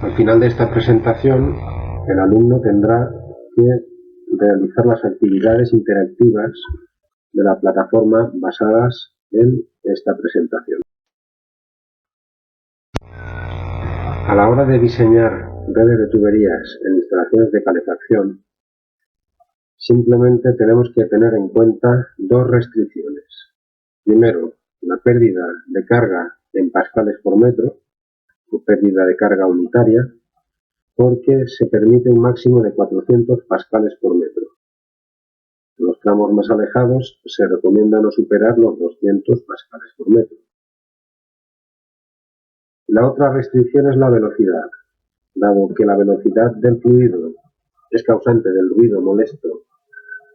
Al final de esta presentación, el alumno tendrá que realizar las actividades interactivas de la plataforma basadas en esta presentación. A la hora de diseñar redes de tuberías en instalaciones de calefacción, simplemente tenemos que tener en cuenta dos restricciones. Primero, la pérdida de carga en pascales por metro, o pérdida de carga unitaria, porque se permite un máximo de 400 pascales por metro. En los tramos más alejados se recomienda no superar los 200 pascales por metro. La otra restricción es la velocidad. Dado que la velocidad del fluido es causante del ruido molesto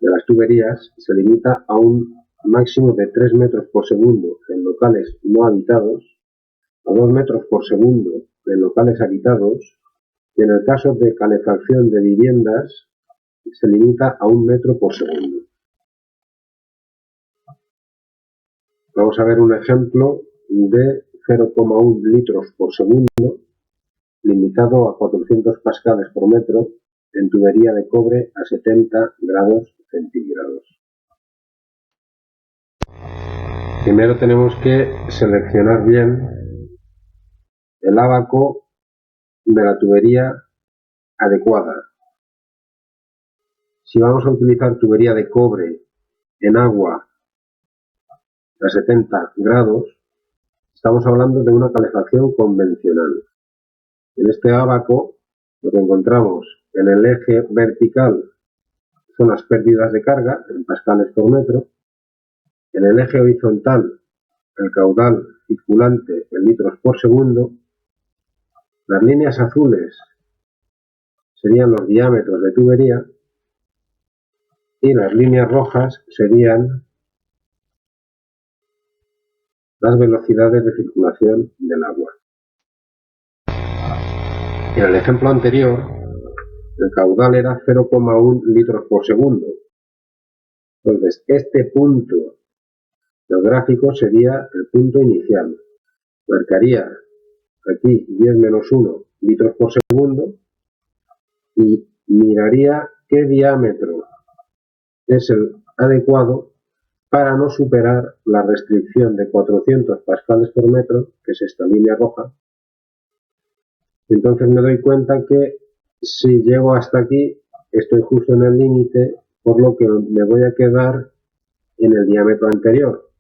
de las tuberías, se limita a un máximo de 3 metros por segundo en locales no habitados, a 2 metros por segundo en locales habitados, y en el caso de calefacción de viviendas se limita a 1 metro por segundo. Vamos a ver un ejemplo de 0,1 litros por segundo, limitado a 400 pascales por metro, en tubería de cobre a 70 grados centígrados. Primero tenemos que seleccionar bien el ábaco de la tubería adecuada. Si vamos a utilizar tubería de cobre en agua a 70 grados, estamos hablando de una calefacción convencional. En este ábaco lo que encontramos en el eje vertical son las pérdidas de carga en pascales por metro. En el eje horizontal, el caudal circulante en litros por segundo. Las líneas azules serían los diámetros de tubería y las líneas rojas serían las velocidades de circulación del agua. En el ejemplo anterior, el caudal era 0,1 litros por segundo. Entonces, este punto del gráfico sería el punto inicial. Marcaría aquí 10 menos 1 litros por segundo y miraría qué diámetro es el adecuado para no superar la restricción de 400 pascales por metro, que es esta línea roja. Entonces me doy cuenta que si llego hasta aquí, estoy justo en el límite, por lo que me voy a quedar en el diámetro anterior,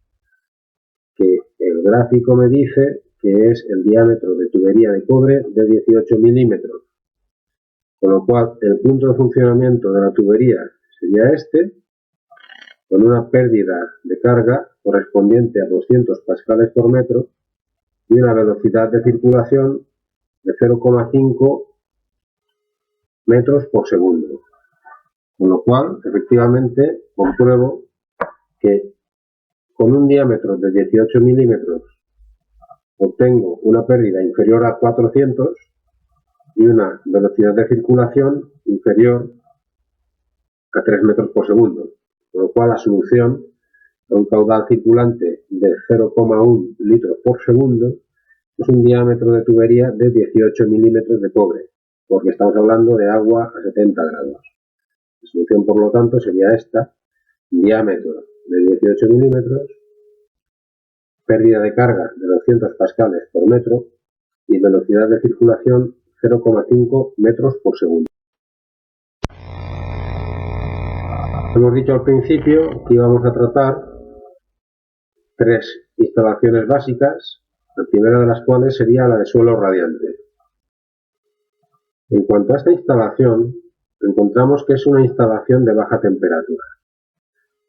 que el gráfico me dice que es el diámetro de tubería de cobre de 18 milímetros. Con lo cual, el punto de funcionamiento de la tubería sería este, con una pérdida de carga correspondiente a 200 pascales por metro y una velocidad de circulación de 0,5 metros por segundo. Con lo cual, efectivamente, compruebo que con un diámetro de 18 milímetros obtengo una pérdida inferior a 400 y una velocidad de circulación inferior a 3 metros por segundo. Con lo cual, la solución a un caudal circulante de 0,1 litros por segundo es un diámetro de tubería de 18 milímetros de cobre, porque estamos hablando de agua a 70 grados. La solución, por lo tanto, sería esta: diámetro de 18 milímetros, pérdida de carga de 200 pascales por metro y velocidad de circulación 0,5 metros por segundo. Hemos dicho al principio que íbamos a tratar 3 instalaciones básicas, la primera de las cuales sería la de suelo radiante. En cuanto a esta instalación, encontramos que es una instalación de baja temperatura,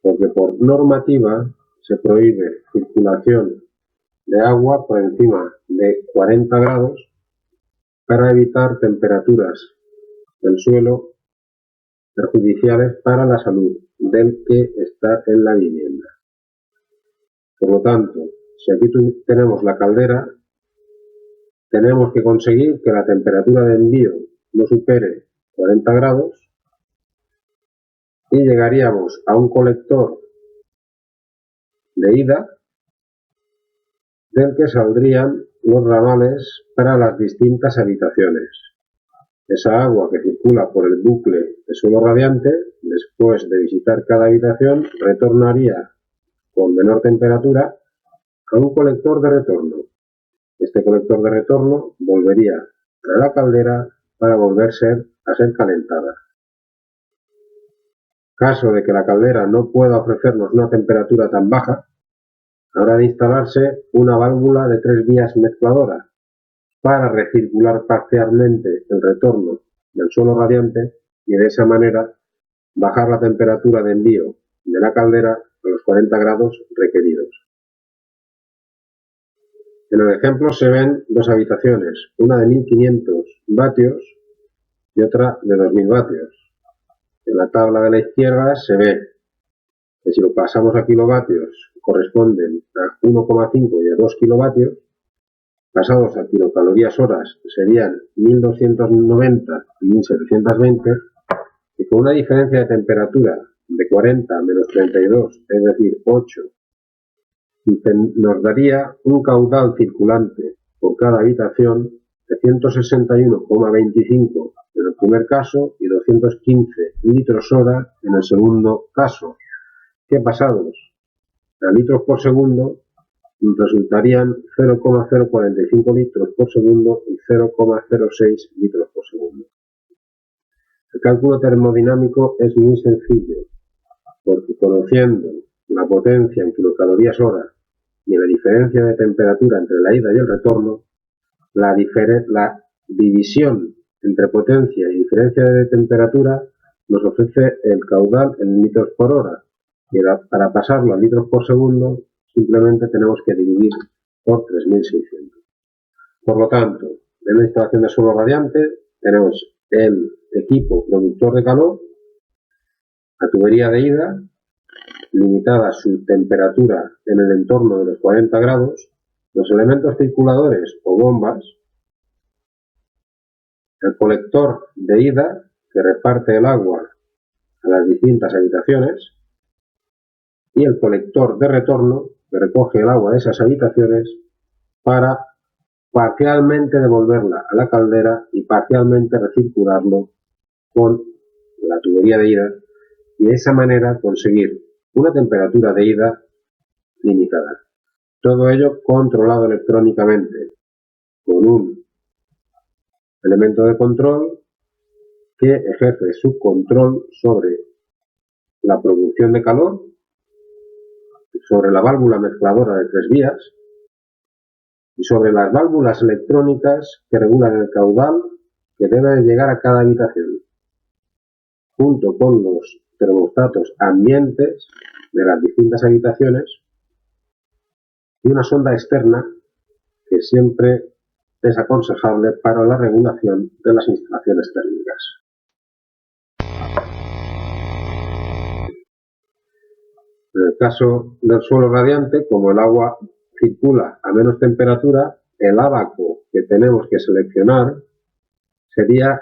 porque por normativa se prohíbe circulación de agua por encima de 40 grados para evitar temperaturas del suelo perjudiciales para la salud del que está en la vivienda. Por lo tanto, si aquí tenemos la caldera, tenemos que conseguir que la temperatura de envío no supere 40 grados y llegaríamos a un colector de ida del que saldrían los ramales para las distintas habitaciones. Esa agua que circula por el bucle de suelo radiante, después de visitar cada habitación, retornaría con menor temperatura a un colector de retorno. Este colector de retorno volvería a la caldera para volver a ser calentada. Caso de que la caldera no pueda ofrecernos una temperatura tan baja, habrá de instalarse una válvula de 3 vías mezcladora para recircular parcialmente el retorno del suelo radiante y de esa manera bajar la temperatura de envío de la caldera a los 40 grados requeridos. En el ejemplo se ven dos habitaciones, una de 1500 vatios y otra de 2000 vatios. En la tabla de la izquierda se ve que si lo pasamos a kilovatios corresponden a 1,5 y a 2 kilovatios, pasados a kilocalorías horas serían 1290 y 1720, y con una diferencia de temperatura de 40 menos 32, es decir, 8, nos daría un caudal circulante por cada habitación de 161,25 en el primer caso y 215 litros hora en el segundo caso, que pasados a litros por segundo resultarían 0,045 litros por segundo y 0,06 litros por segundo. El cálculo termodinámico es muy sencillo, porque conociendo la potencia en kilocalorías hora y la diferencia de temperatura entre la ida y el retorno, la división entre potencia y diferencia de temperatura nos ofrece el caudal en litros por hora, y para pasarlo a litros por segundo simplemente tenemos que dividir por 3600. Por lo tanto, en la instalación de suelo radiante tenemos el equipo productor de calor, la tubería de ida, limitada su temperatura en el entorno de los 40 grados, los elementos circuladores o bombas, el colector de ida que reparte el agua a las distintas habitaciones y el colector de retorno que recoge el agua de esas habitaciones para parcialmente devolverla a la caldera y parcialmente recircularlo con la tubería de ida y de esa manera conseguir una temperatura de ida limitada. Todo ello controlado electrónicamente con un elemento de control que ejerce su control sobre la producción de calor, sobre la válvula mezcladora de 3 vías y sobre las válvulas electrónicas que regulan el caudal que debe llegar a cada habitación, junto con los termostatos ambientes de las distintas habitaciones y una sonda externa que siempre es aconsejable para la regulación de las instalaciones térmicas. En el caso del suelo radiante, como el agua circula a menos temperatura, el ábaco que tenemos que seleccionar sería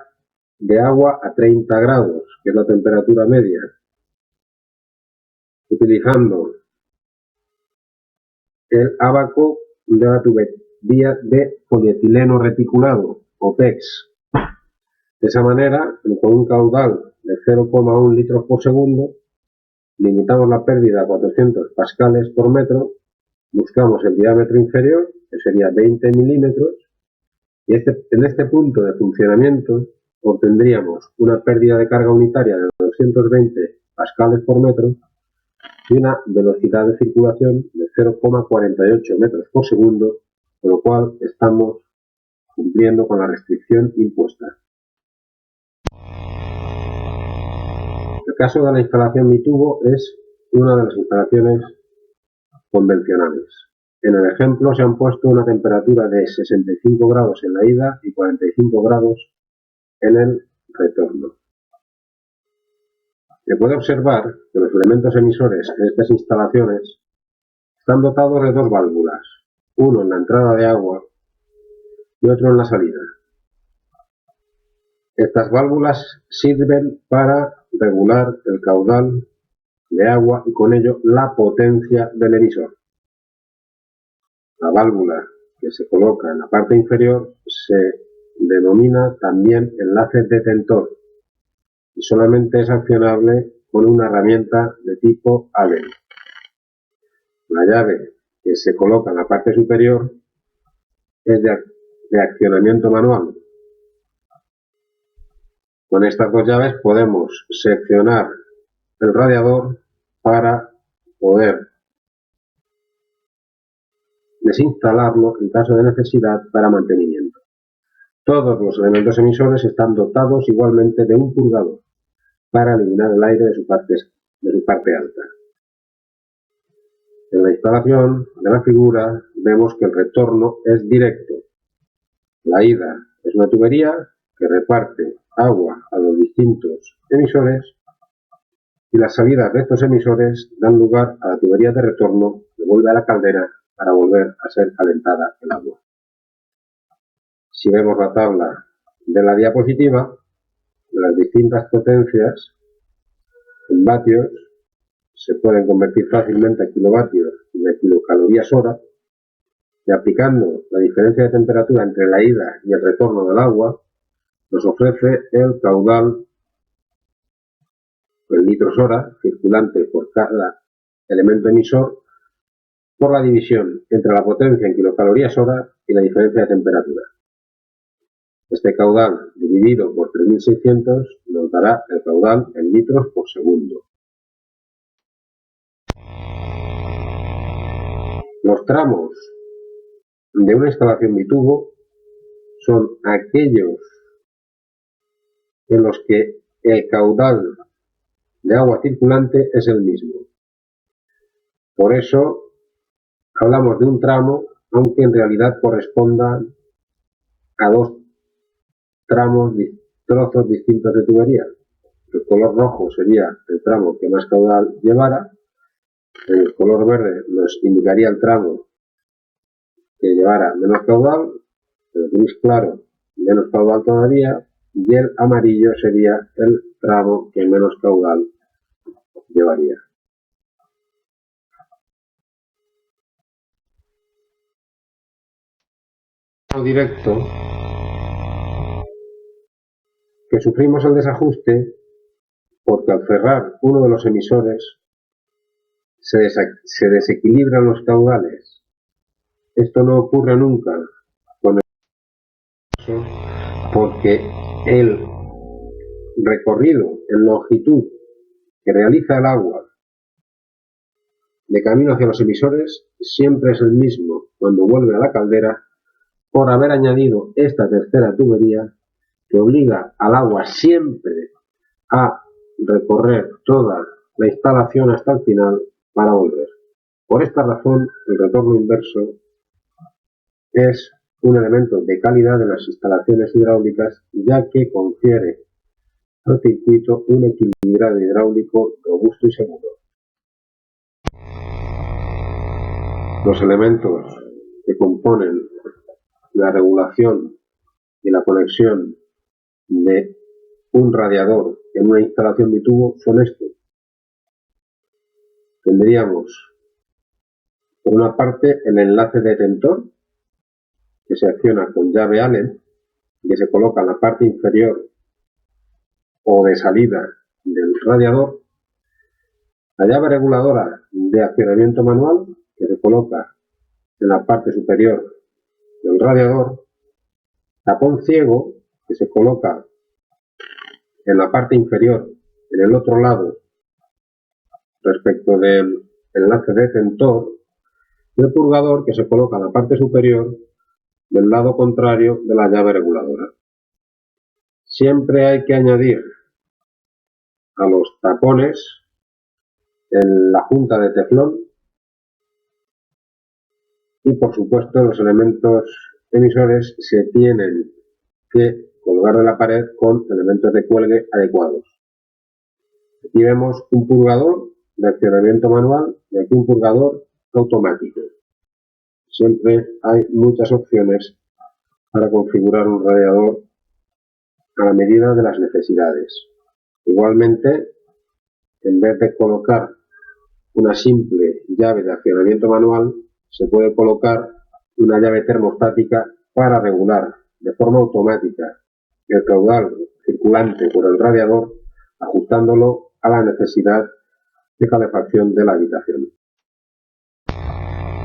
de agua a 30 grados, que es la temperatura media, utilizando el ábaco de la tubería de polietileno reticulado, o PEX. De esa manera, con un caudal de 0,1 litros por segundo, limitamos la pérdida a 400 pascales por metro, buscamos el diámetro inferior, que sería 20 milímetros, y en este punto de funcionamiento obtendríamos una pérdida de carga unitaria de 220 pascales por metro y una velocidad de circulación de 0,48 metros por segundo, con lo cual estamos cumpliendo con la restricción impuesta. El caso de la instalación bitubo es una de las instalaciones convencionales. En el ejemplo se han puesto una temperatura de 65 grados en la ida y 45 grados en el retorno. Se puede observar que los elementos emisores en estas instalaciones están dotados de dos válvulas, uno en la entrada de agua y otro en la salida. Estas válvulas sirven para regular el caudal de agua y con ello la potencia del emisor. La válvula que se coloca en la parte inferior se denomina también enlace detentor y solamente es accionable con una herramienta de tipo Allen. La llave que se coloca en la parte superior es de accionamiento manual. Con estas dos llaves podemos seccionar el radiador para poder desinstalarlo en caso de necesidad para mantenimiento. Todos los elementos emisores están dotados igualmente de un purgador para eliminar el aire de su parte alta. En la instalación de la figura vemos que el retorno es directo. La ida es una tubería que reparte agua a los distintos emisores y las salidas de estos emisores dan lugar a la tubería de retorno que vuelve a la caldera para volver a ser calentada el agua. Si vemos la tabla de la diapositiva, de las distintas potencias en vatios se pueden convertir fácilmente a kilovatios y a kilocalorías hora, y aplicando la diferencia de temperatura entre la ida y el retorno del agua nos ofrece el caudal en litros hora circulante por cada elemento emisor por la división entre la potencia en kilocalorías hora y la diferencia de temperatura. Este caudal dividido por 3600 nos dará el caudal en litros por segundo. Los tramos de una instalación bitubo son aquellos en los que el caudal de agua circulante es el mismo. Por eso hablamos de un tramo, aunque en realidad corresponda a dos trozos distintos de tubería. El color rojo sería el tramo que más caudal llevara, el color verde nos indicaría el tramo que llevara menos caudal, el gris claro menos caudal todavía, y el amarillo sería el tramo que menos caudal llevaría. Directo que sufrimos el desajuste porque al cerrar uno de los emisores se desequilibran los caudales. Esto no ocurre nunca con el porque el recorrido en longitud que realiza el agua de camino hacia los emisores siempre es el mismo cuando vuelve a la caldera, por haber añadido esta tercera tubería que obliga al agua siempre a recorrer toda la instalación hasta el final para volver. Por esta razón, el retorno inverso es un elemento de calidad de las instalaciones hidráulicas, ya que confiere al circuito un equilibrado hidráulico robusto y seguro. Los elementos que componen la regulación y la conexión de un radiador en una instalación bitubo son estos. Tendríamos por una parte el enlace detentor que se acciona con llave Allen, que se coloca en la parte inferior o de salida del radiador, la llave reguladora de accionamiento manual que se coloca en la parte superior del radiador, tapón ciego que se coloca en la parte inferior, en el otro lado respecto del enlace detentor, y el purgador que se coloca en la parte superior del lado contrario de la llave reguladora. Siempre hay que añadir a los tapones en la junta de teflón y por supuesto los elementos emisores se tienen que colgar de la pared con elementos de cuelgue adecuados. Aquí vemos un purgador de accionamiento manual y aquí un purgador automático. Siempre hay muchas opciones para configurar un radiador a la medida de las necesidades. Igualmente, en vez de colocar una simple llave de accionamiento manual, se puede colocar una llave termostática para regular de forma automática el caudal circulante por el radiador, ajustándolo a la necesidad de calefacción de la habitación.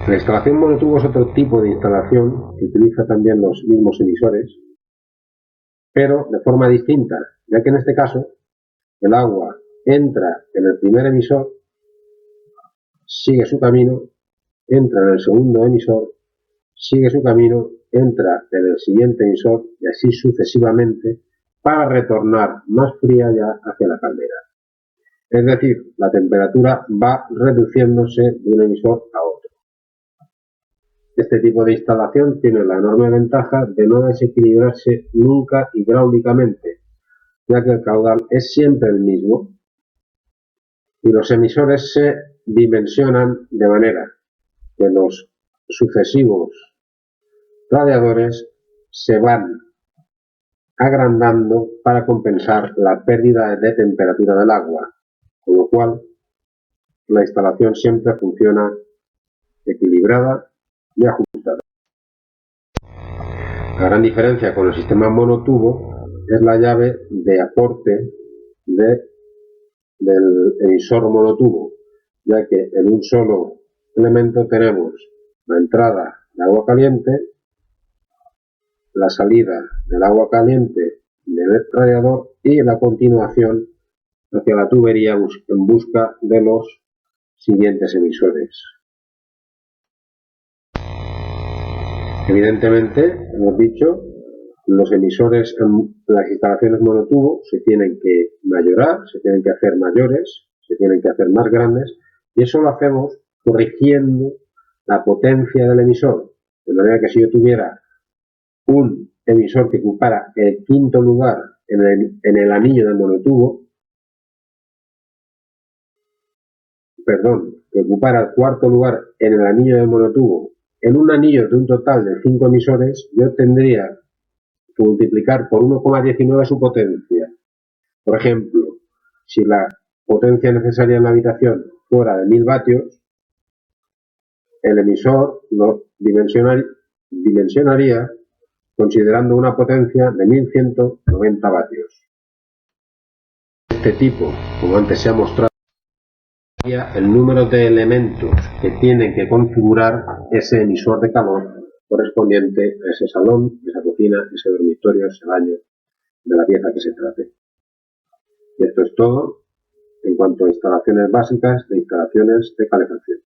La instalación monotubo es otro tipo de instalación que utiliza también los mismos emisores, pero de forma distinta, ya que en este caso el agua entra en el primer emisor, sigue su camino, entra en el segundo emisor, sigue su camino, entra en el siguiente emisor y así sucesivamente para retornar más fría ya hacia la caldera. Es decir, la temperatura va reduciéndose de un emisor a otro. Este tipo de instalación tiene la enorme ventaja de no desequilibrarse nunca hidráulicamente, ya que el caudal es siempre el mismo y los emisores se dimensionan de manera que los sucesivos radiadores se van agrandando para compensar la pérdida de temperatura del agua, con lo cual la instalación siempre funciona equilibrada y ajustada. La gran diferencia con el sistema monotubo es la llave de aporte del emisor monotubo, ya que en un solo elemento tenemos la entrada de agua caliente, la salida del agua caliente del radiador y la continuación hacia la tubería en busca de los siguientes emisores. Evidentemente, hemos dicho, los emisores en las instalaciones monotubo se tienen que mayorar, se tienen que hacer mayores, se tienen que hacer más grandes, y eso lo hacemos corrigiendo la potencia del emisor, de manera que si yo tuviera un emisor que ocupara el quinto lugar en el anillo del monotubo, que ocupara el cuarto lugar en el anillo del monotubo, en un anillo de un total de 5 emisores, yo tendría que multiplicar por 1,19 su potencia. Por ejemplo, si la potencia necesaria en la habitación fuera de 1000 vatios, el emisor lo dimensionaría considerando una potencia de 1190 vatios. Este tipo, como antes se ha mostrado, el número de elementos que tienen que configurar ese emisor de calor correspondiente a ese salón, esa cocina, ese dormitorio, ese baño de la pieza que se trate. Y esto es todo en cuanto a instalaciones básicas de instalaciones de calefacción.